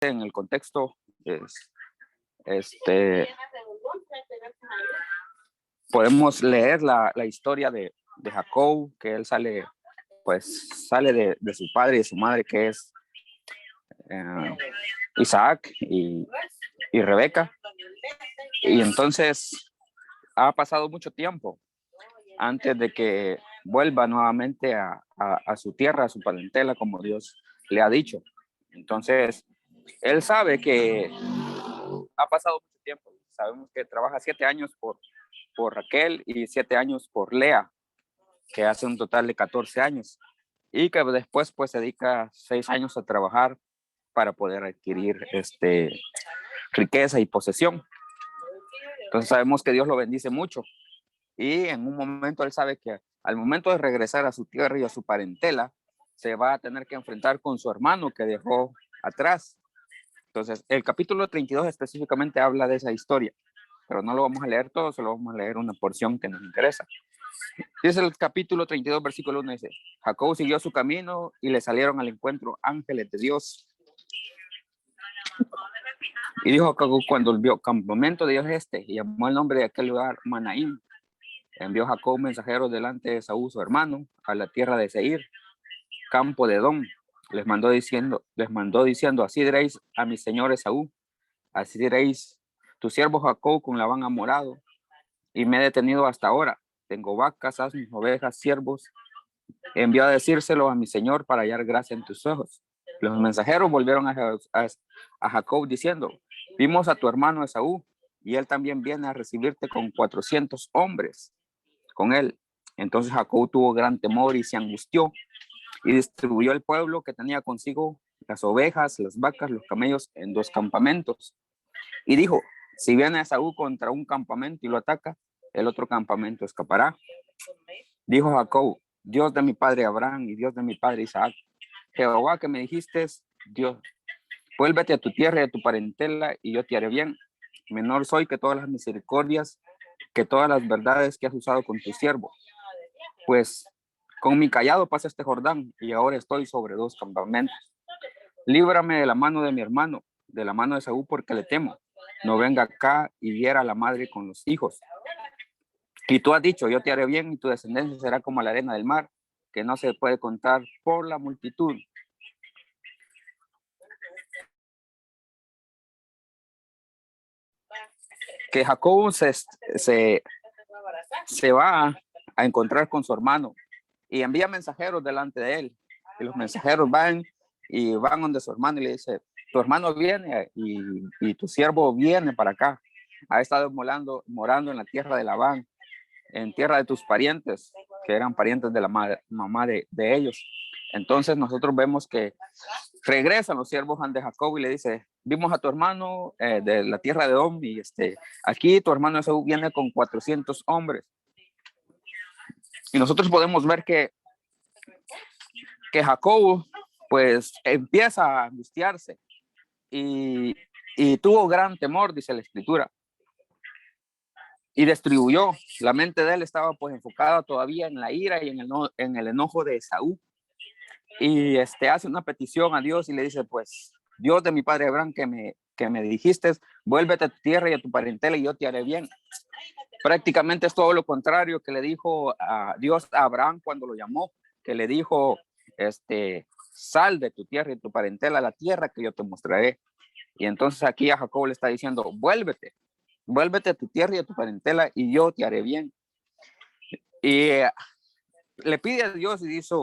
en el contexto, este, podemos leer la historia de Jacob, que él sale, pues sale de su padre y de su madre, que es Isaac y Rebeca. Y entonces ha pasado mucho tiempo antes de que vuelva nuevamente a su tierra, a su parentela, como Dios le ha dicho. Entonces, él sabe que ha pasado mucho tiempo. Sabemos que trabaja 7 años por Raquel y 7 años por Lea, que hace un total de 14 años. Y que después pues se dedica 6 años a trabajar para poder adquirir riqueza y posesión. Entonces sabemos que Dios lo bendice mucho. Y en un momento él sabe que al momento de regresar a su tierra y a su parentela, se va a tener que enfrentar con su hermano que dejó atrás. Entonces, el capítulo 32 específicamente habla de esa historia, pero no lo vamos a leer todo, solo vamos a leer una porción que nos interesa. Dice el capítulo 32, versículo 1, dice: Jacob siguió su camino y le salieron al encuentro ángeles de Dios. Y dijo Jacob cuando vio campamento de Dios y llamó el nombre de aquel lugar Manaim. Envió Jacob mensajeros delante de Esaú, su hermano, a la tierra de Seir, campo de Edom. Les mandó diciendo, así diréis a mi señor Esaú, así diréis, tu siervo Jacob con Labán ha morado, y me he detenido hasta ahora. Tengo vacas, asnos, ovejas, siervos. Envió a decírselo a mi señor para hallar gracia en tus ojos. Los mensajeros volvieron a Jacob diciendo: vimos a tu hermano Esaú, y él también viene a recibirte con 400 hombres con él. Entonces Jacob tuvo gran temor y se angustió y distribuyó el pueblo que tenía consigo, las ovejas, las vacas, los camellos, en 2 campamentos. Y dijo: si viene Esaú contra un campamento y lo ataca, el otro campamento escapará. Dijo Jacob: Dios de mi padre Abraham y Dios de mi padre Isaac, Jehová que me dijiste, Dios, vuélvete a tu tierra y a tu parentela y yo te haré bien. Menor soy que todas las misericordias, que todas las verdades que has usado con tu siervo. Pues con mi callado pasa este Jordán y ahora estoy sobre 2 campamentos. Líbrame de la mano de mi hermano, de la mano de Esaú, porque le temo. No venga acá y hiera a la madre con los hijos. Y tú has dicho: yo te haré bien y tu descendencia será como la arena del mar, que no se puede contar por la multitud. Que Jacob se va a encontrar con su hermano y envía mensajeros delante de él. Y los mensajeros van donde su hermano y le dice: tu hermano viene y tu siervo viene para acá. Ha estado morando en la tierra de Labán, en tierra de tus parientes, que eran parientes de la mamá de ellos. Entonces nosotros vemos que regresan los siervos ante Jacob y le dice: vimos a tu hermano de la tierra de Edom y aquí tu hermano Esaú viene con 400 hombres. Y nosotros podemos ver que Jacob pues empieza a angustiarse y tuvo gran temor, dice la escritura, y distribuyó. La mente de él estaba pues enfocada todavía en la ira y en el enojo de Esaú. Y hace una petición a Dios y le dice: pues Dios de mi padre Abraham, que me dijiste, vuélvete a tu tierra y a tu parentela y yo te haré bien. Prácticamente es todo lo contrario que le dijo a Dios a Abraham cuando lo llamó, que le dijo: sal de tu tierra y tu parentela a la tierra que yo te mostraré. Y entonces aquí a Jacob le está diciendo: vuélvete a tu tierra y a tu parentela y yo te haré bien. Y le pide a Dios y dice: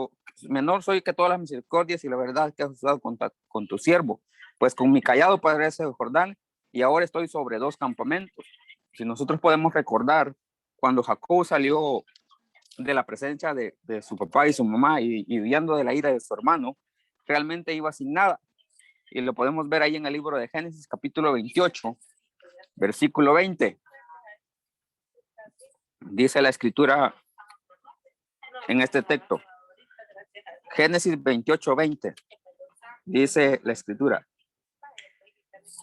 menor soy que todas las misericordias y la verdad que has usado con tu siervo, pues con mi callado padece el Jordán y ahora estoy sobre 2 campamentos. Si nosotros podemos recordar cuando Jacob salió de la presencia de su papá y su mamá y viendo de la ira de su hermano, realmente iba sin nada. Y lo podemos ver ahí en el libro de Génesis, capítulo 28, versículo 20. Dice la escritura en este texto, Génesis 28, 20. Dice la escritura: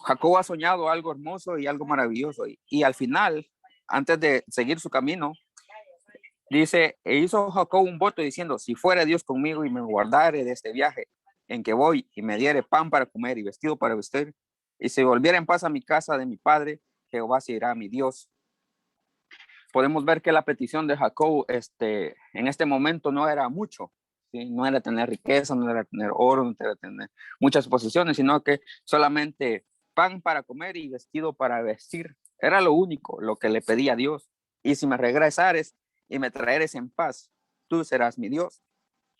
Jacob ha soñado algo hermoso y algo maravilloso. Y al final, antes de seguir su camino, dice: e hizo Jacob un voto diciendo: si fuera Dios conmigo y me guardare de este viaje, en que voy y me diere pan para comer y vestido para vestir, y si volviera en paz a mi casa de mi padre, Jehová será mi Dios. Podemos ver que la petición de Jacob en este momento no era mucho, ¿sí? No era tener riqueza, no era tener oro, no era tener muchas posesiones, sino que solamente pan para comer y vestido para vestir. Era lo único, lo que le pedía a Dios. Y si me regresares y me traeres en paz, tú serás mi Dios.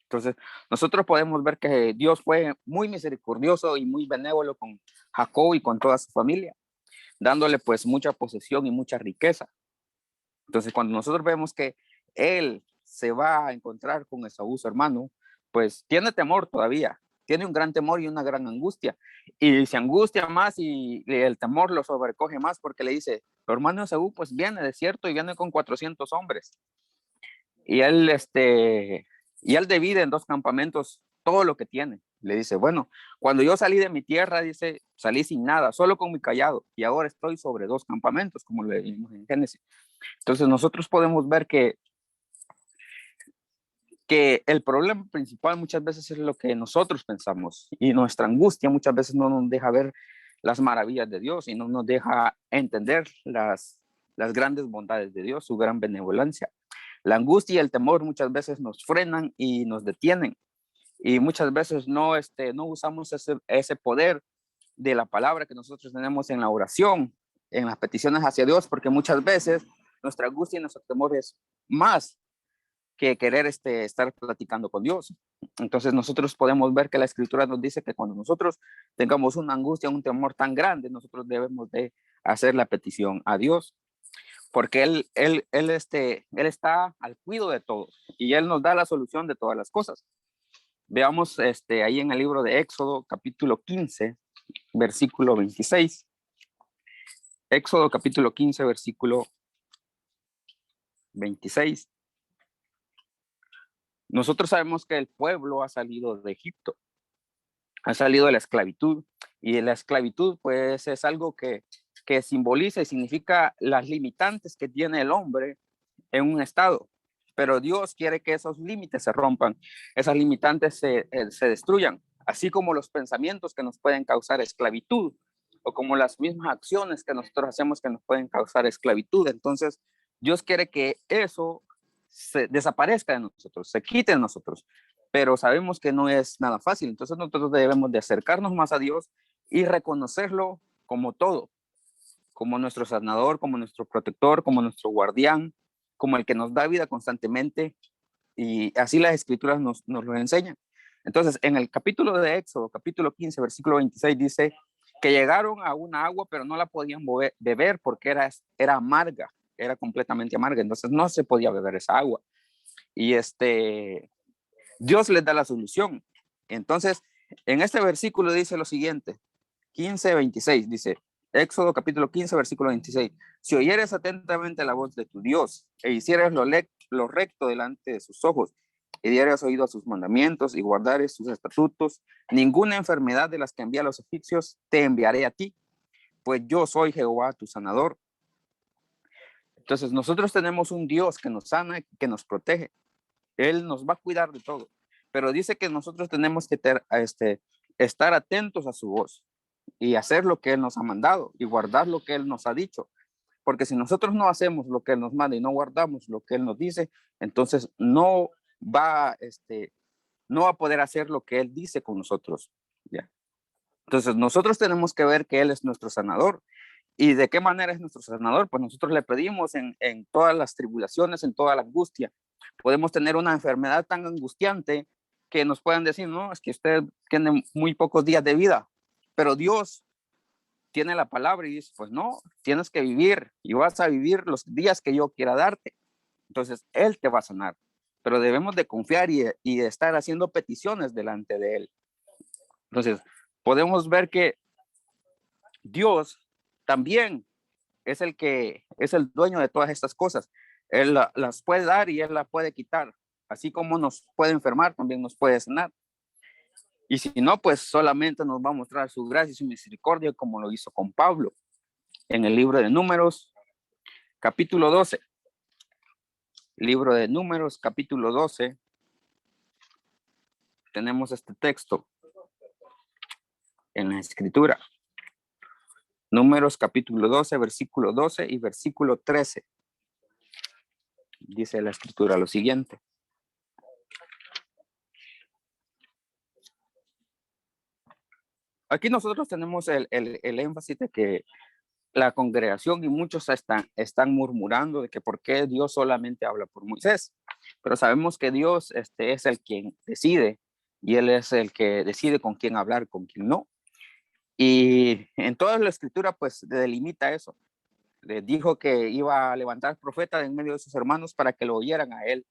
Entonces, nosotros podemos ver que Dios fue muy misericordioso y muy benévolo con Jacob y con toda su familia, dándole pues mucha posesión y mucha riqueza. Entonces, cuando nosotros vemos que él se va a encontrar con Esaú, su hermano, pues tiene temor todavía, tiene un gran temor y una gran angustia. Y se angustia más y el temor lo sobrecoge más porque le dice, tu hermano Esaú pues viene de cierto y viene con 400 hombres. Y él divide en dos campamentos todo lo que tiene. Le dice, bueno, cuando yo salí de mi tierra, dice, salí sin nada, solo con mi callado, y ahora estoy sobre dos campamentos, como le vimos en Génesis. Entonces nosotros podemos ver que el problema principal muchas veces es lo que nosotros pensamos, y nuestra angustia muchas veces no nos deja ver las maravillas de Dios y no nos deja entender las grandes bondades de Dios, su gran benevolencia. La angustia y el temor muchas veces nos frenan y nos detienen, y muchas veces no usamos ese poder de la palabra que nosotros tenemos en la oración, en las peticiones hacia Dios, porque muchas veces nuestra angustia y nuestro temor es más que querer estar platicando con Dios. Entonces nosotros podemos ver que la escritura nos dice que cuando nosotros tengamos una angustia, un temor tan grande, nosotros debemos de hacer la petición a Dios, porque él está al cuidado de todo y Él nos da la solución de todas las cosas. Veamos ahí en el libro de Éxodo, capítulo 15, versículo 26. Éxodo, capítulo 15, versículo 26. Nosotros sabemos que el pueblo ha salido de Egipto, ha salido de la esclavitud, y la esclavitud pues es algo que simboliza y significa las limitantes que tiene el hombre en un estado, pero Dios quiere que esos límites se rompan, esas limitantes se destruyan, así como los pensamientos que nos pueden causar esclavitud, o como las mismas acciones que nosotros hacemos que nos pueden causar esclavitud. Entonces, Dios quiere que eso se desaparezca de nosotros, se quite de nosotros, pero sabemos que no es nada fácil. Entonces, nosotros debemos de acercarnos más a Dios y reconocerlo como todo, como nuestro sanador, como nuestro protector, como nuestro guardián, como el que nos da vida constantemente, y así las escrituras nos lo enseñan. Entonces, en el capítulo de Éxodo, capítulo 15, versículo 26, dice que llegaron a una agua, pero no la podían beber porque era amarga, era completamente amarga, entonces no se podía beber esa agua. Y Dios les da la solución. Entonces, en este versículo dice lo siguiente, 15, 26, dice, Éxodo capítulo 15, versículo 26. Si oyeres atentamente la voz de tu Dios e hicieres lo recto delante de sus ojos y dieres oído a sus mandamientos y guardares sus estatutos, ninguna enfermedad de las que envía a los egipcios te enviaré a ti, pues yo soy Jehová tu sanador. Entonces nosotros tenemos un Dios que nos sana, que nos protege. Él nos va a cuidar de todo, pero dice que nosotros tenemos que estar atentos a su voz y hacer lo que Él nos ha mandado y guardar lo que Él nos ha dicho. Porque si nosotros no hacemos lo que Él nos manda y no guardamos lo que Él nos dice, entonces no va a poder hacer lo que Él dice con nosotros. ¿Ya? Entonces nosotros tenemos que ver que Él es nuestro sanador. ¿Y de qué manera es nuestro sanador? Pues nosotros le pedimos en todas las tribulaciones, en toda la angustia. Podemos tener una enfermedad tan angustiante que nos puedan decir, no, es que usted tiene muy pocos días de vida, pero Dios tiene la palabra y dice, pues no, tienes que vivir y vas a vivir los días que yo quiera darte. Entonces, Él te va a sanar, pero debemos de confiar y de estar haciendo peticiones delante de Él. Entonces, podemos ver que Dios también es el dueño de todas estas cosas. Él las puede dar y Él las puede quitar. Así como nos puede enfermar, también nos puede sanar. Y si no, pues solamente nos va a mostrar su gracia y su misericordia, como lo hizo con Pablo en el libro de Números, capítulo 12. Libro de Números, capítulo 12. Tenemos este texto. en la escritura. Números capítulo 12, versículo 12 y versículo 13. Dice la escritura lo siguiente. Aquí nosotros tenemos el énfasis de que la congregación y muchos están murmurando de que por qué Dios solamente habla por Moisés. Pero sabemos que Dios es el quien decide y Él es el que decide con quién hablar, con quién no. Y en toda la escritura pues delimita eso. Le dijo que iba a levantar profetas en medio de sus hermanos para que lo oyeran a Él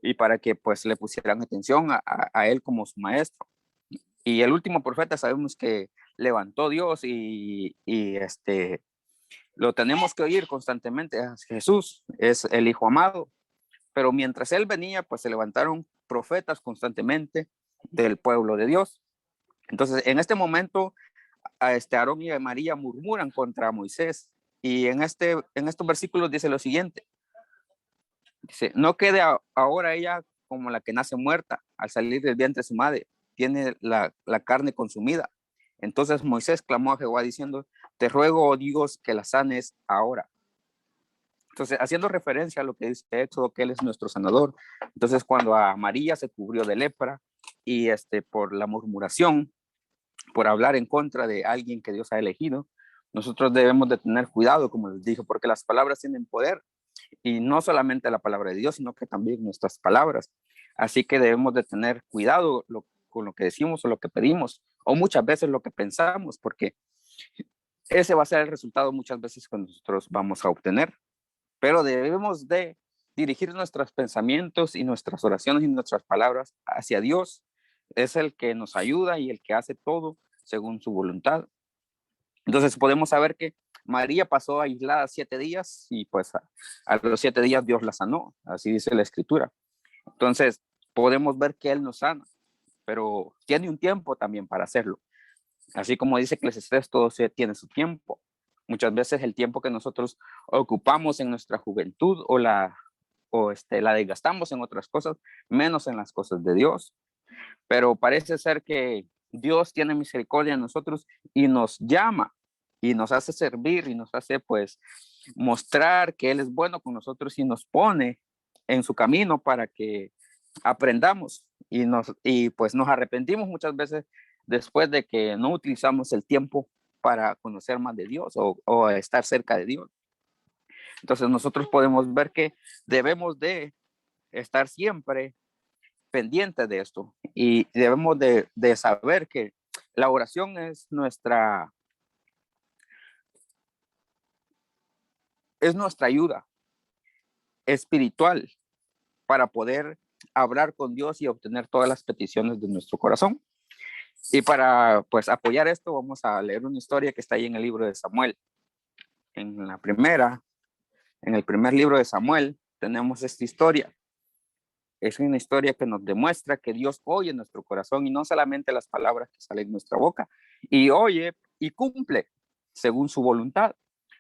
y para que pues le pusieran atención a Él como su maestro. Y el último profeta sabemos que levantó Dios y lo tenemos que oír constantemente. Jesús es el Hijo amado, pero mientras Él venía, pues se levantaron profetas constantemente del pueblo de Dios. Entonces, en este momento, Aarón y María murmuran contra Moisés. Y en estos versículos dice lo siguiente. Dice, no quede ahora ella como la que nace muerta al salir del vientre de su madre, tiene la carne consumida. Entonces Moisés clamó a Jehová diciendo, te ruego, oh Dios, que la sanes ahora. Entonces, haciendo referencia a lo que dice Éxodo, que Él es nuestro sanador. Entonces, cuando a María se cubrió de lepra y por la murmuración, por hablar en contra de alguien que Dios ha elegido, nosotros debemos de tener cuidado, como les dije, porque las palabras tienen poder y no solamente la palabra de Dios, sino que también nuestras palabras. Así que debemos de tener cuidado con lo que decimos o lo que pedimos, o muchas veces lo que pensamos, porque ese va a ser el resultado muchas veces que nosotros vamos a obtener. Pero debemos de dirigir nuestros pensamientos y nuestras oraciones y nuestras palabras hacia Dios. Es el que nos ayuda y el que hace todo según su voluntad. Entonces podemos saber que María pasó aislada 7 días y pues a los 7 días Dios la sanó, así dice la escritura. Entonces podemos ver que Él nos sana, pero tiene un tiempo también para hacerlo. Así como dice Eclesiastés, todo tiene su tiempo. Muchas veces el tiempo que nosotros ocupamos en nuestra juventud la desgastamos en otras cosas, menos en las cosas de Dios. Pero parece ser que Dios tiene misericordia de nosotros y nos llama y nos hace servir y nos hace pues mostrar que Él es bueno con nosotros y nos pone en su camino para que aprendamos y pues nos arrepentimos muchas veces después de que no utilizamos el tiempo para conocer más de Dios o estar cerca de Dios. Entonces nosotros podemos ver que debemos de estar siempre pendientes de esto y debemos de saber que la oración es nuestra ayuda espiritual para poder hablar con Dios y obtener todas las peticiones de nuestro corazón. Y para pues apoyar esto vamos a leer una historia que está ahí en el libro de Samuel. En el primer libro de Samuel tenemos esta historia. Es una historia que nos demuestra que Dios oye nuestro corazón y no solamente las palabras que salen de nuestra boca, y oye y cumple según su voluntad.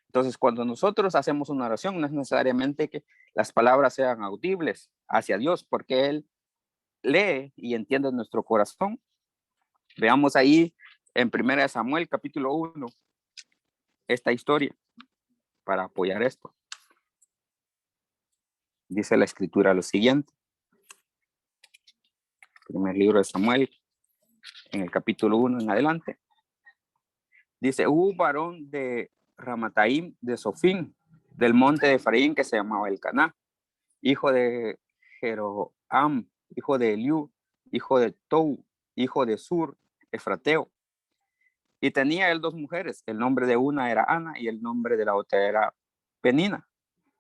Entonces, cuando nosotros hacemos una oración, no es necesariamente que las palabras sean audibles hacia Dios, porque Él lee y entiende nuestro corazón. Veamos ahí en 1 Samuel capítulo 1 esta historia para apoyar esto. Dice la escritura lo siguiente. Primer libro de Samuel, en el capítulo 1 en adelante. Dice, hubo un varón de Ramataim de Sofín, del monte de Efraín, que se llamaba Elcaná, hijo de Jeroam, hijo de Eliú, hijo de Tou, hijo de Sur, Efrateo. Y tenía él 2 mujeres, el nombre de una era Ana y el nombre de la otra era Penina.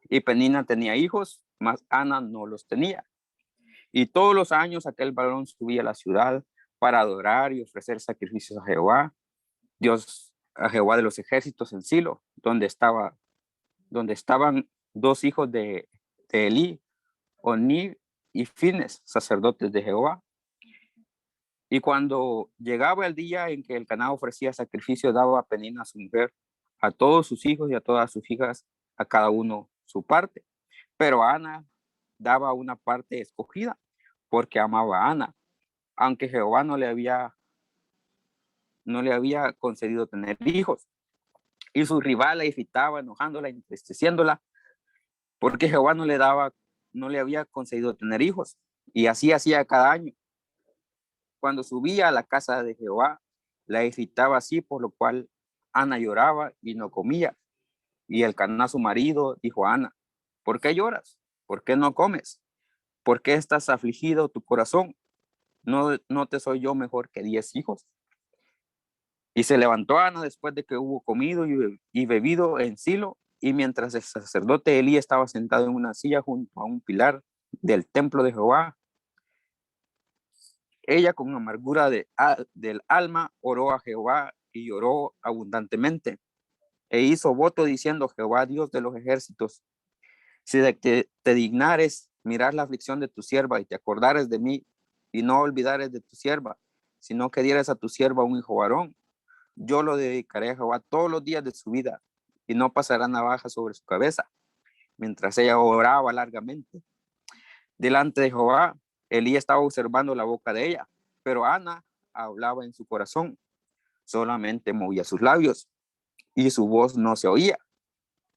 Y Penina tenía hijos, mas Ana no los tenía. Y todos los años aquel varón subía a la ciudad para adorar y ofrecer sacrificios a Jehová, Dios, a Jehová de los ejércitos en Silo, donde estaban 2 hijos de Elí, Oní y Fines, sacerdotes de Jehová. Y cuando llegaba el día en que el Elcaná ofrecía sacrificio, daba a Penina a su mujer, a todos sus hijos y a todas sus hijas, a cada uno su parte. Pero Ana daba una parte escogida, porque amaba a Ana, aunque Jehová no le había no le había concedido tener hijos. Y su rival la irritaba, enojándola, entristeciéndola, porque Jehová no le había concedido tener hijos. Y así hacía cada año. Cuando subía a la casa de Jehová, la irritaba así, por lo cual Ana lloraba y no comía. Y Elcaná, su marido, dijo a Ana: ¿por qué lloras? ¿Por qué no comes? ¿Por qué estás afligido tu corazón? ¿No te soy yo mejor que 10 hijos? Y se levantó Ana después de que hubo comido y bebido en Silo, y mientras el sacerdote Elí estaba sentado en una silla junto a un pilar del templo de Jehová, ella con amargura del alma oró a Jehová y lloró abundantemente, e hizo voto diciendo: Jehová, Dios de los ejércitos, si de que te dignares mirar la aflicción de tu sierva y te acordares de mí y no olvidares de tu sierva, sino que dieras a tu sierva un hijo varón, yo lo dedicaré a Jehová todos los días de su vida y no pasará navaja sobre su cabeza. Mientras ella oraba largamente delante de Jehová, Elí estaba observando la boca de ella, pero Ana hablaba en su corazón, solamente movía sus labios y su voz no se oía.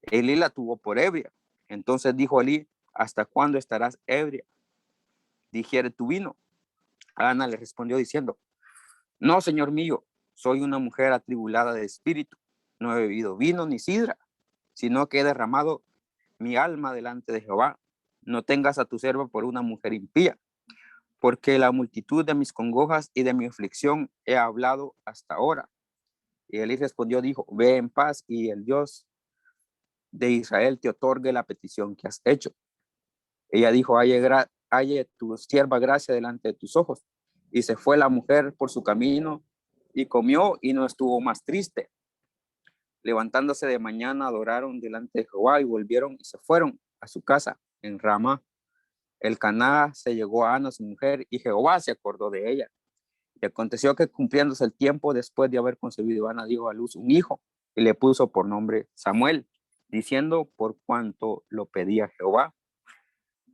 Elí la tuvo por ebria. Entonces dijo Elí: ¿hasta cuándo estarás ebria? Digiere tu vino. Ana le respondió diciendo: no, señor mío, soy una mujer atribulada de espíritu. No he bebido vino ni sidra, sino que he derramado mi alma delante de Jehová. No tengas a tu sierva por una mujer impía, porque la multitud de mis congojas y de mi aflicción he hablado hasta ahora. Y Elí respondió, dijo: ve en paz y el Dios de Israel te otorgue la petición que has hecho. Ella dijo: halle tu sierva gracia delante de tus ojos. Y se fue la mujer por su camino y comió y no estuvo más triste. Levantándose de mañana, adoraron delante de Jehová y volvieron y se fueron a su casa en Ramá. Elcaná se llegó a Ana, su mujer, y Jehová se acordó de ella. Y aconteció que, cumpliéndose el tiempo, después de haber concebido, Ana dio a luz un hijo y le puso por nombre Samuel, diciendo: por cuanto lo pedía Jehová.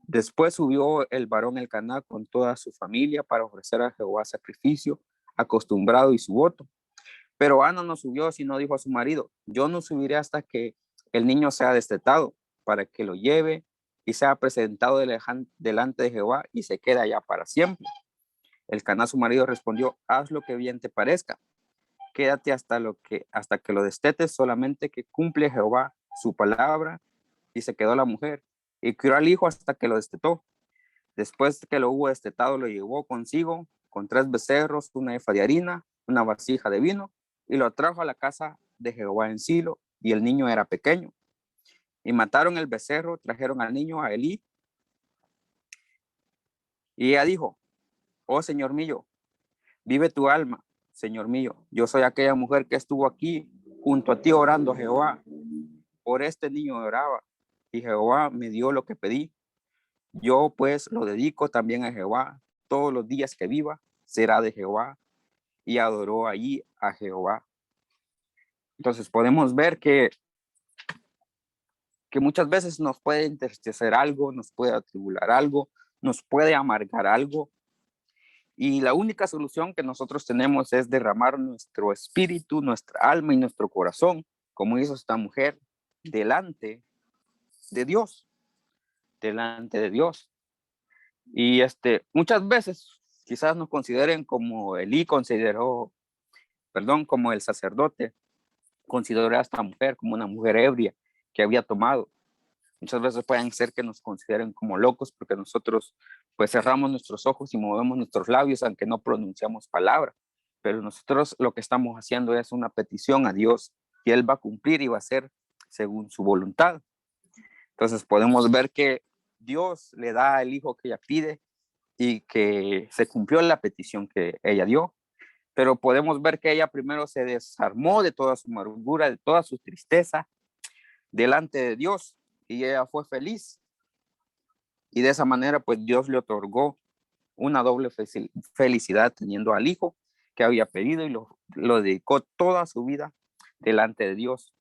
Después subió el varón Elcaná con toda su familia para ofrecer a Jehová sacrificio acostumbrado y su voto. Pero Ana no subió, sino dijo a su marido: yo no subiré hasta que el niño sea destetado, para que lo lleve y sea presentado delante de Jehová y se quede allá para siempre. Elcaná, su marido, respondió: haz lo que bien te parezca. Quédate hasta que lo destetes, solamente que cumple Jehová su palabra. Y se quedó la mujer y crió al hijo hasta que lo destetó. Después que lo hubo destetado, lo llevó consigo con 3 becerros, una efa de harina, una vasija de vino, y lo trajo a la casa de Jehová en Silo, y el niño era pequeño. Y mataron el becerro, trajeron al niño a Elí, y ella dijo: oh Señor mío, vive tu alma, Señor mío. Yo soy aquella mujer que estuvo aquí junto a ti orando a Jehová. Por este niño oraba, y Jehová me dio lo que pedí. Yo pues lo dedico también a Jehová. Todos los días que viva será de Jehová. Y adoró allí a Jehová. Entonces podemos ver que muchas veces nos puede entristecer algo, nos puede atribular algo, nos puede amargar algo. Y la única solución que nosotros tenemos es derramar nuestro espíritu, nuestra alma y nuestro corazón, como hizo esta mujer, delante de Dios, delante de Dios. Y muchas veces quizás nos consideren como Elí consideró, perdón, como el sacerdote consideró a esta mujer como una mujer ebria que había tomado. Muchas veces pueden ser que nos consideren como locos porque nosotros pues cerramos nuestros ojos y movemos nuestros labios aunque no pronunciamos palabra. Pero nosotros lo que estamos haciendo es una petición a Dios y Él va a cumplir y va a hacer según su voluntad. Entonces podemos ver que Dios le da el hijo que ella pide y que se cumplió la petición que ella dio. Pero podemos ver que ella primero se desarmó de toda su amargura, de toda su tristeza delante de Dios, y ella fue feliz. Y de esa manera, pues Dios le otorgó una doble felicidad teniendo al hijo que había pedido, y lo dedicó toda su vida delante de Dios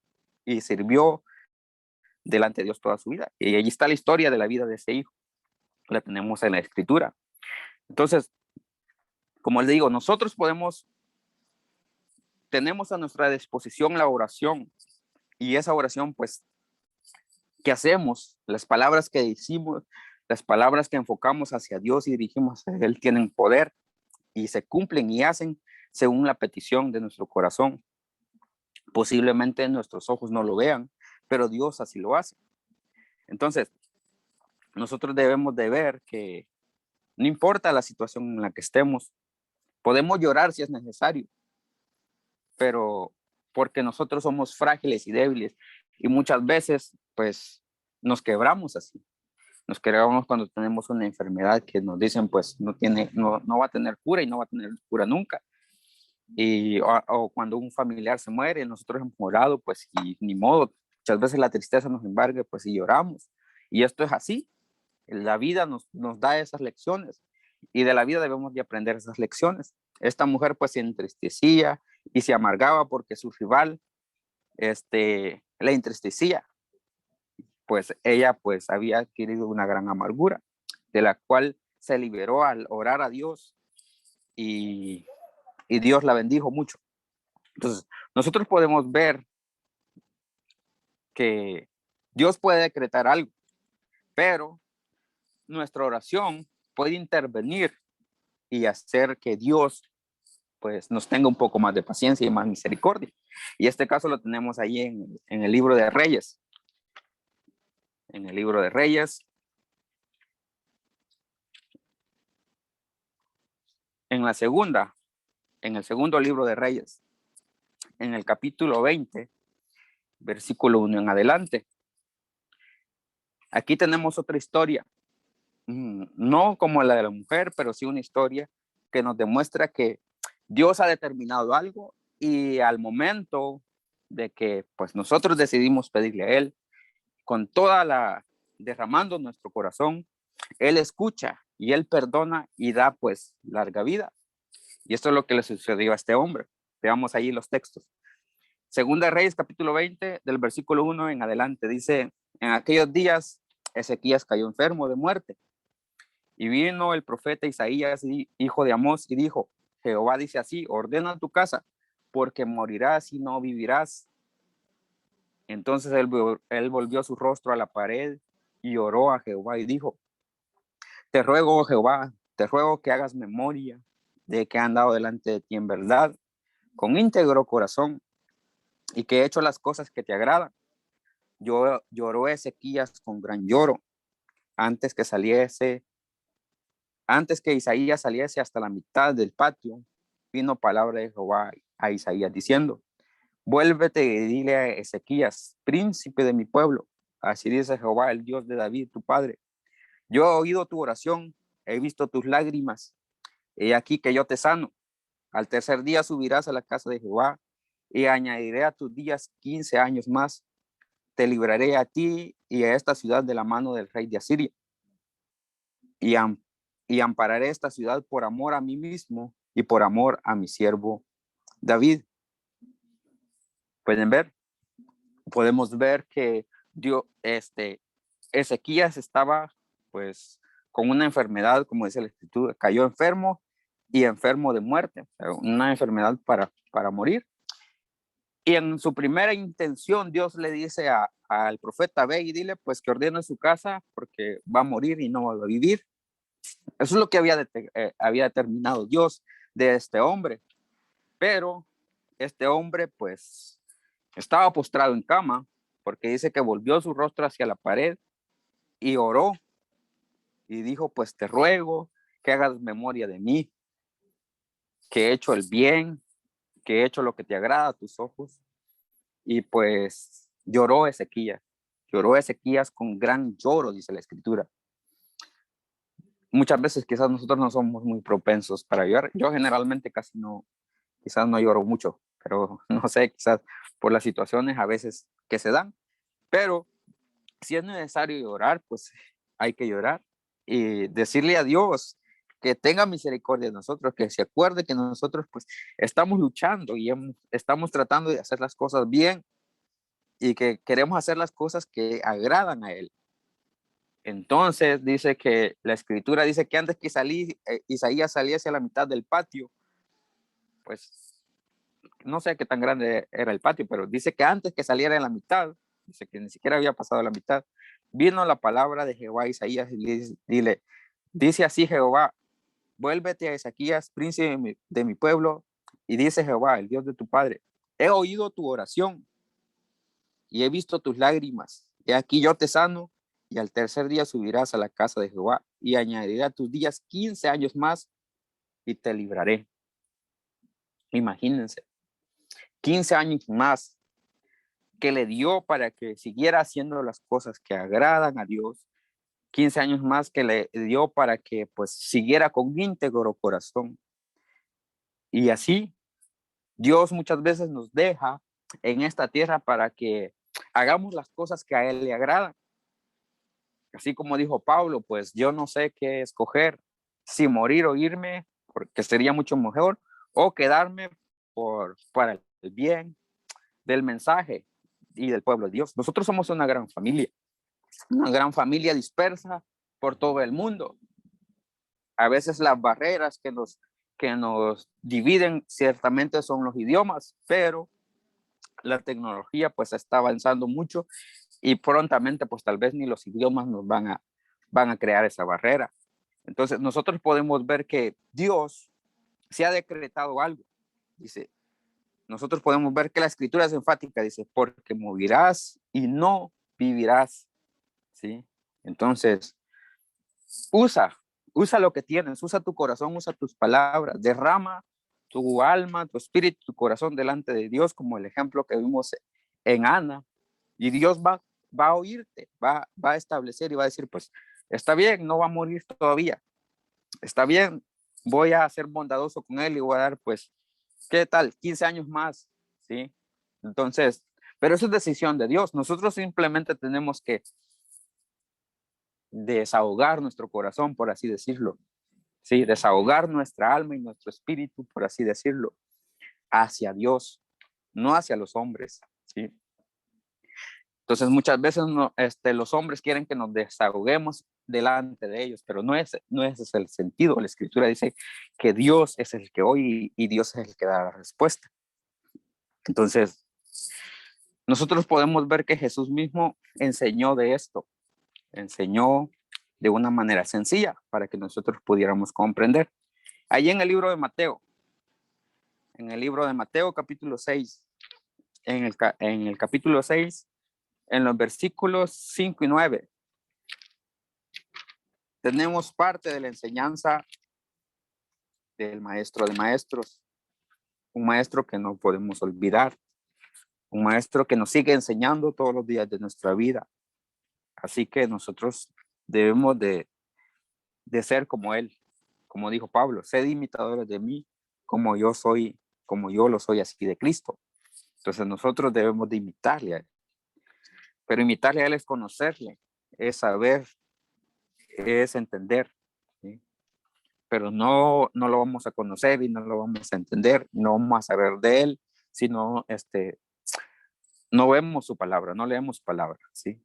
y sirvió delante de Dios toda su vida. Y allí está la historia de la vida de ese hijo. La tenemos en la escritura. Entonces, como les digo, nosotros podemos tenemos a nuestra disposición la oración, y esa oración, pues, ¿qué hacemos? Las palabras que decimos, las palabras que enfocamos hacia Dios y dirigimos a Él tienen poder y se cumplen y hacen según la petición de nuestro corazón. Posiblemente nuestros ojos no lo vean, pero Dios así lo hace. Entonces, nosotros debemos de ver que no importa la situación en la que estemos, podemos llorar si es necesario, pero porque nosotros somos frágiles y débiles y muchas veces pues nos quebramos así. Nos quebramos cuando tenemos una enfermedad que nos dicen pues no va a tener cura y no va a tener cura nunca. O cuando un familiar se muere, nosotros hemos orado pues y ni modo, muchas veces la tristeza nos embarga pues y lloramos. Y esto es así, la vida nos da esas lecciones y de la vida debemos de aprender esas lecciones. Esta mujer pues se entristecía y se amargaba porque su rival la entristecía, pues ella pues había adquirido una gran amargura de la cual se liberó al orar a Dios y, y Dios la bendijo mucho. Entonces, nosotros podemos ver que Dios puede decretar algo, pero nuestra oración puede intervenir y hacer que Dios pues nos tenga un poco más de paciencia y más misericordia. Y este caso lo tenemos ahí en el libro de Reyes. En el libro de Reyes, en el segundo libro de Reyes, en el capítulo 20, versículo 1 en adelante. Aquí tenemos otra historia, no como la de la mujer, pero sí una historia que nos demuestra que Dios ha determinado algo y al momento de que pues nosotros decidimos pedirle a Él con derramando nuestro corazón, Él escucha y Él perdona y da pues larga vida. Y esto es lo que le sucedió a este hombre. Veamos ahí los textos. Segunda de Reyes, capítulo 20, del versículo 1 en adelante, dice, en aquellos días Ezequías cayó enfermo de muerte. Y vino el profeta Isaías, hijo de Amós, y dijo, Jehová dice así, ordena tu casa, porque morirás y no vivirás. Entonces él volvió su rostro a la pared y oró a Jehová y dijo, te ruego, Jehová, te ruego que hagas memoria de que he andado delante de ti en verdad, con íntegro corazón, y que he hecho las cosas que te agradan. Lloró Ezequías con gran lloro, antes que Isaías saliese hasta la mitad del patio, vino palabra de Jehová a Isaías diciendo, vuélvete y dile a Ezequías, príncipe de mi pueblo, así dice Jehová, el Dios de David, tu padre. Yo he oído tu oración, he visto tus lágrimas, he aquí que yo te sano. Al tercer día subirás a la casa de Jehová y añadiré a tus días 15 años más. Te libraré a ti y a esta ciudad de la mano del rey de Asiria. Y ampararé esta ciudad por amor a mí mismo y por amor a mi siervo David. Podemos ver que Ezequías estaba pues con una enfermedad, como dice la escritura, cayó enfermo y enfermo de muerte, o sea, una enfermedad para morir. Y en su primera intención, Dios le dice al profeta, ve y dile pues que ordene su casa porque va a morir y no va a vivir. Eso es lo que había determinado Dios de este hombre. Pero este hombre pues estaba postrado en cama porque dice que volvió su rostro hacia la pared y oró y dijo, pues te ruego que hagas memoria de mí, que he hecho el bien, que he hecho lo que te agrada a tus ojos. Y pues lloró Ezequías con gran lloro, dice la escritura. Muchas veces quizás nosotros no somos muy propensos para llorar. Yo generalmente quizás no lloro mucho, pero no sé, quizás por las situaciones a veces que se dan. Pero si es necesario llorar, pues hay que llorar y decirle a Dios que tenga misericordia de nosotros, que se acuerde que nosotros pues estamos luchando y estamos tratando de hacer las cosas bien y que queremos hacer las cosas que agradan a Él. Entonces dice que la escritura dice que antes que Isaías saliese a la mitad del patio, pues no sé qué tan grande era el patio, pero dice que antes que saliera en la mitad, dice que ni siquiera había pasado la mitad, vino la palabra de Jehová a Isaías y dile, dice así Jehová, vuélvete a Ezequías, príncipe de mi pueblo, y dice Jehová, el Dios de tu padre, he oído tu oración y he visto tus lágrimas. He aquí yo te sano, y al tercer día subirás a la casa de Jehová, y añadiré a tus días 15 años más, y te libraré. Imagínense, 15 años más que le dio para que siguiera haciendo las cosas que agradan a Dios. 15 años más que le dio para que pues siguiera con íntegro corazón. Y así Dios muchas veces nos deja en esta tierra para que hagamos las cosas que a Él le agradan. Así como dijo Pablo, pues yo no sé qué escoger, si morir o irme, porque sería mucho mejor, o quedarme para el bien del mensaje y del pueblo de Dios. Nosotros somos una gran familia dispersa por todo el mundo. A veces las barreras que nos dividen ciertamente son los idiomas, pero la tecnología pues está avanzando mucho y prontamente pues tal vez ni los idiomas nos van a crear esa barrera. Entonces nosotros podemos ver que Dios se ha decretado algo. Dice, nosotros podemos ver que la escritura es enfática, dice, porque morirás y no vivirás, ¿sí? Entonces, usa lo que tienes, usa tu corazón, usa tus palabras, derrama tu alma, tu espíritu, tu corazón delante de Dios, como el ejemplo que vimos en Ana, y Dios va a oírte, va a establecer y va a decir, pues, está bien, no va a morir todavía, está bien, voy a ser bondadoso con él y voy a dar, pues, ¿qué tal? 15 años más, ¿sí? Entonces, pero eso es decisión de Dios. Nosotros simplemente tenemos que desahogar nuestro corazón, por así decirlo, ¿sí? Desahogar nuestra alma y nuestro espíritu, por así decirlo, hacia Dios, no hacia los hombres, ¿sí? Entonces muchas veces no, los hombres quieren que nos desahoguemos delante de ellos, pero no ese es el sentido. La escritura dice que Dios es el que oye y Dios es el que da la respuesta. Entonces, nosotros podemos ver que Jesús mismo enseñó de esto, enseñó de una manera sencilla para que nosotros pudiéramos comprender. Ahí en el libro de Mateo capítulo 6, en el capítulo 6, en los versículos 5 y 9, tenemos parte de la enseñanza del maestro de maestros, un maestro que no podemos olvidar, un maestro que nos sigue enseñando todos los días de nuestra vida. Así que nosotros debemos de ser como él, como dijo Pablo, sed imitadores de mí, como yo lo soy así de Cristo. Entonces nosotros debemos de imitarle a él, pero imitarle a él es conocerle, es saber, es entender, ¿sí? Pero no lo vamos a conocer y no lo vamos a entender, no vamos a saber de él, sino no vemos su palabra, no leemos su palabra, ¿sí?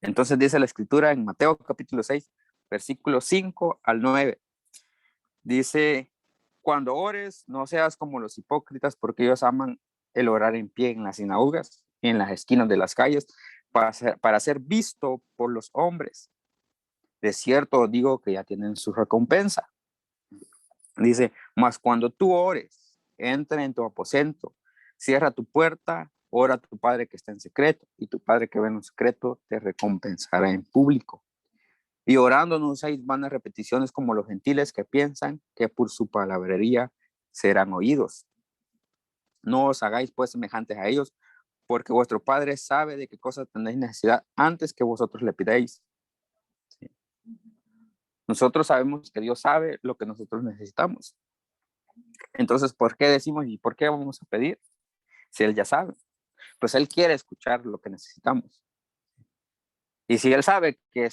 Entonces dice la escritura en Mateo capítulo 6, versículos 5 al 9, dice, cuando ores, no seas como los hipócritas, porque ellos aman el orar en pie en las sinagogas y en las esquinas de las calles para ser visto por los hombres. De cierto digo que ya tienen su recompensa. Dice, mas cuando tú ores, entra en tu aposento, cierra tu puerta, ora a tu Padre que está en secreto, y tu Padre que ve en secreto te recompensará en público. Y orando no usáis vanas repeticiones como los gentiles que piensan que por su palabrería serán oídos. No os hagáis pues semejantes a ellos, porque vuestro Padre sabe de qué cosas tenéis necesidad antes que vosotros le pidáis. ¿Sí? Nosotros sabemos que Dios sabe lo que nosotros necesitamos. Entonces, ¿por qué decimos y por qué vamos a pedir? Si Él ya sabe, pues Él quiere escuchar lo que necesitamos. Y si Él sabe que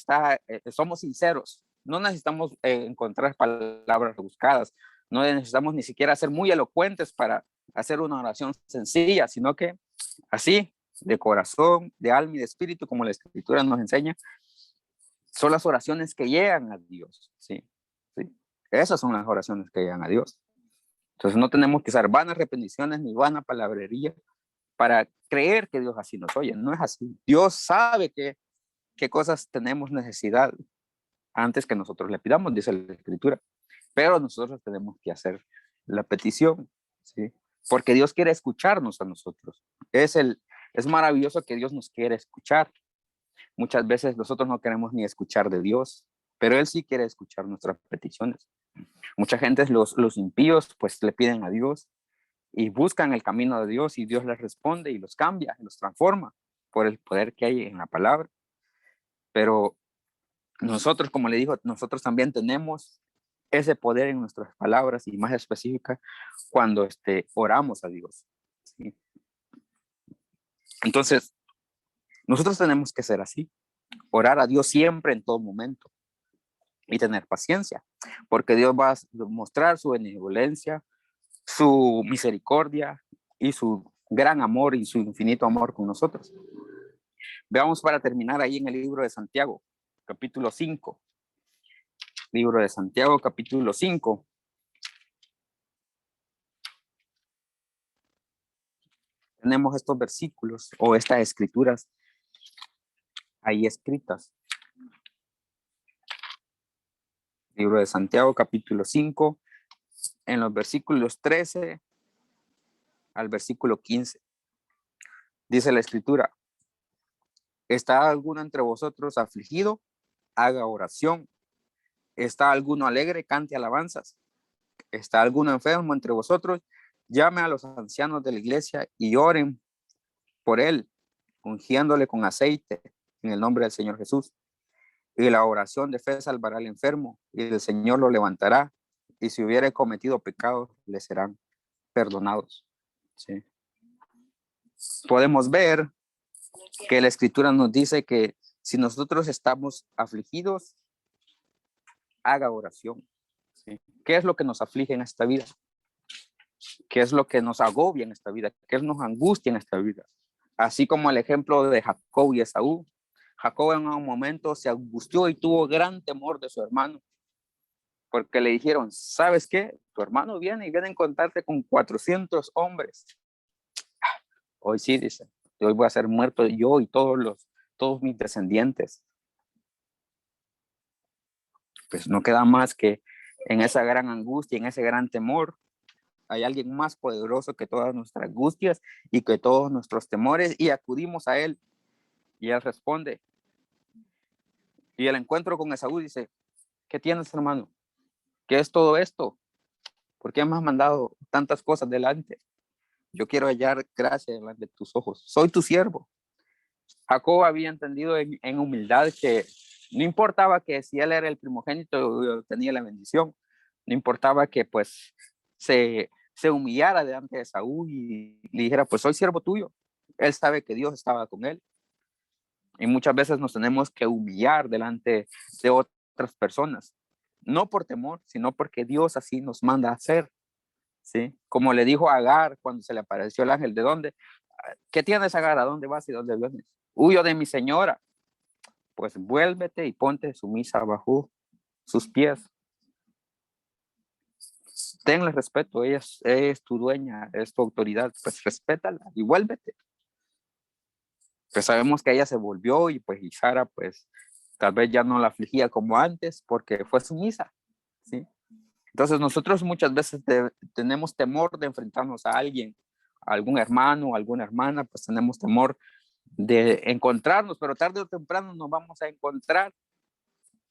somos sinceros, no necesitamos encontrar palabras rebuscadas, no necesitamos ni siquiera ser muy elocuentes para hacer una oración sencilla, sino que así, de corazón, de alma y de espíritu, como la escritura nos enseña, son las oraciones que llegan a Dios, ¿sí? ¿Sí? Esas son las oraciones que llegan a Dios. Entonces no tenemos que usar vanas repeticiones ni vana palabrería para creer que Dios así nos oye. No es así. Dios sabe qué cosas tenemos necesidad antes que nosotros le pidamos, dice la Escritura. Pero nosotros tenemos que hacer la petición, ¿sí? Porque Dios quiere escucharnos a nosotros. Es maravilloso que Dios nos quiere escuchar. Muchas veces nosotros no queremos ni escuchar de Dios, pero Él sí quiere escuchar nuestras peticiones. Mucha gente, los impíos, pues le piden a Dios y buscan el camino de Dios y Dios les responde y los cambia, y los transforma por el poder que hay en la palabra. Pero nosotros, como le digo, nosotros también tenemos ese poder en nuestras palabras y más específica cuando oramos a Dios, ¿sí? Entonces, nosotros tenemos que ser así, orar a Dios siempre en todo momento y tener paciencia, porque Dios va a mostrar su benevolencia, su misericordia y su gran amor y su infinito amor con nosotros. Veamos para terminar ahí en el libro de Santiago, capítulo 5. Libro de Santiago, capítulo 5. Tenemos estos versículos o estas escrituras ahí escritas. Libro de Santiago, capítulo 5, en los versículos 13 al versículo 15. Dice la escritura: ¿está alguno entre vosotros afligido? Haga oración. ¿Está alguno alegre? Cante alabanzas. ¿Está alguno enfermo entre vosotros? Llame a los ancianos de la iglesia y oren por él, ungiéndole con aceite en el nombre del Señor Jesús. Y la oración de fe salvará al enfermo, y el Señor lo levantará, y si hubiere cometido pecados, le serán perdonados. ¿Sí? Podemos ver que la Escritura nos dice que si nosotros estamos afligidos, haga oración. ¿Sí? ¿Qué es lo que nos aflige en esta vida? ¿Qué es lo que nos agobia en esta vida? ¿Qué nos angustia en esta vida? Así como el ejemplo de Jacob y Esaú. Jacob en un momento se angustió y tuvo gran temor de su hermano, porque le dijeron: ¿sabes qué? Tu hermano viene y viene a encontrarte con 400 hombres. Hoy sí, dice, hoy voy a ser muerto yo y todos mis descendientes. Pues no queda más que en esa gran angustia, en ese gran temor, hay alguien más poderoso que todas nuestras angustias y que todos nuestros temores, y acudimos a él y él responde. Y el encuentro con Esaú dice: ¿qué tienes, hermano? ¿Qué es todo esto? ¿Por qué me has mandado tantas cosas delante? Yo quiero hallar gracia delante de tus ojos. Soy tu siervo. Jacob había entendido en humildad que no importaba que si él era el primogénito, tenía la bendición. No importaba que pues se humillara delante de Saúl y le dijera: pues soy siervo tuyo. Él sabe que Dios estaba con él. Y muchas veces nos tenemos que humillar delante de otras personas. No por temor, sino porque Dios así nos manda a hacer. ¿Sí? Como le dijo a Agar cuando se le apareció el ángel: ¿de dónde? ¿Qué tienes, Agar? ¿A dónde vas y dónde vienes? Huyo de mi señora. Pues vuélvete y ponte sumisa bajo sus pies. Tenle respeto, ella es tu dueña, es tu autoridad, pues respétala y vuélvete. Pues sabemos que ella se volvió y pues y Sara pues tal vez ya no la afligía como antes porque fue sumisa, ¿sí? Entonces nosotros muchas veces tenemos temor de enfrentarnos a alguien, a algún hermano, a alguna hermana, pues tenemos temor de encontrarnos, pero tarde o temprano nos vamos a encontrar.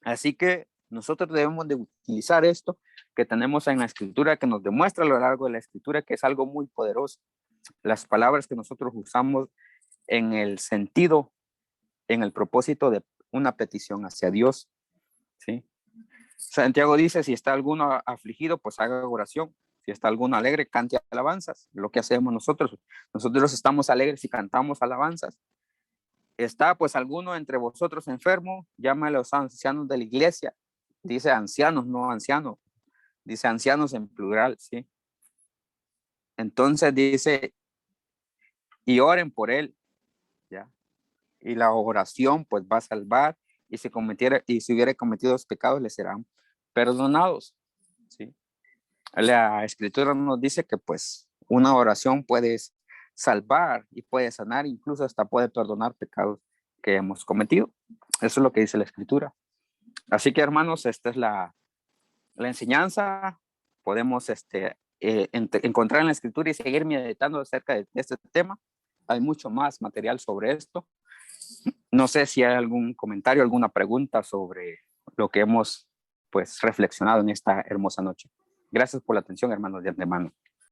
Así que nosotros debemos de utilizar esto que tenemos en la escritura, que nos demuestra a lo largo de la escritura que es algo muy poderoso. Las palabras que nosotros usamos en el sentido, en el propósito de una petición hacia Dios, ¿sí? Santiago dice: si está alguno afligido, pues haga oración. Si está alguno alegre, cante alabanzas. Lo que hacemos nosotros. Nosotros estamos alegres y cantamos alabanzas. ¿Está pues alguno entre vosotros enfermo? Llame a los ancianos de la iglesia. Dice ancianos, no ancianos. Dice ancianos en plural, ¿sí? Entonces dice: y oren por él, ¿ya? Y la oración pues va a salvar, y si hubiera cometido los pecados, le serán perdonados, ¿sí? La escritura nos dice que pues una oración puede salvar y puede sanar, incluso hasta puede perdonar pecados que hemos cometido. Eso es lo que dice la escritura. Así que hermanos, esta es la enseñanza. Podemos encontrar en la escritura y seguir meditando acerca de este tema. Hay mucho más material sobre esto. No sé si hay algún comentario, alguna pregunta sobre lo que hemos pues reflexionado en esta hermosa noche. Gracias por la atención, hermanos, de antemano.